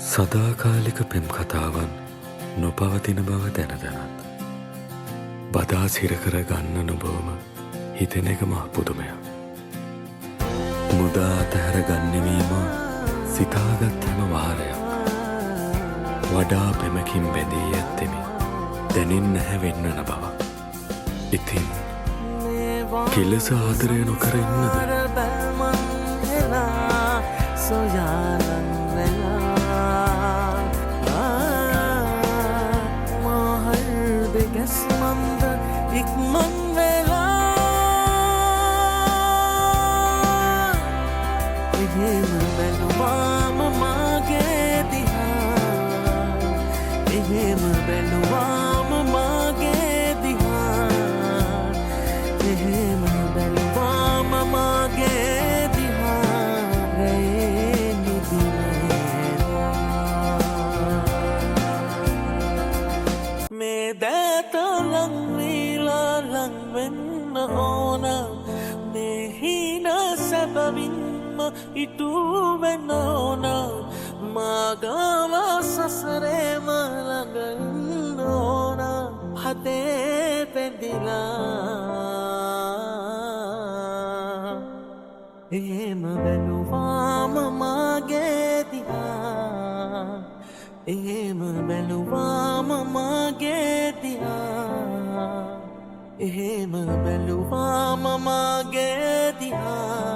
සදාකාලික පෙම් කතාවන් නොපවතින බව දැන දැනත් බදා සිරකර ගන්න නොබවම හිතෙන එක මහ පුදුමයක්. මුදා අතහැර ගන්නෙවීම සිතාගත් හැම වාරයක් වඩා පෙමකින් බැඳී ඇත්තෙමි දැනින් නැහැ වෙන්නන බව. ඉතින් කෙලෙස ආදරය නොකර ඉන්නද? ඉක්මන් වෙලා එහෙම බැලුවාම මාගේ දිහා එහෙම බැලුවාම මාගේ දිහා එහෙම බැලුවාම මාගේ දිහා රේ නිදිලා මේ දැතලන් ලං වෙන්න ඕන මේ හින සැබවින්ම ඉටු වෙන්න ඕන මාගාව සසරේම ළඟ ඉන්න ඕන හදේ පැදිලා එහෙම බැලුවාම මාගේ දිහා එහෙම බැලුවාම මාගේ දිහා එහෙම බැලුවාම මාගේ දිහා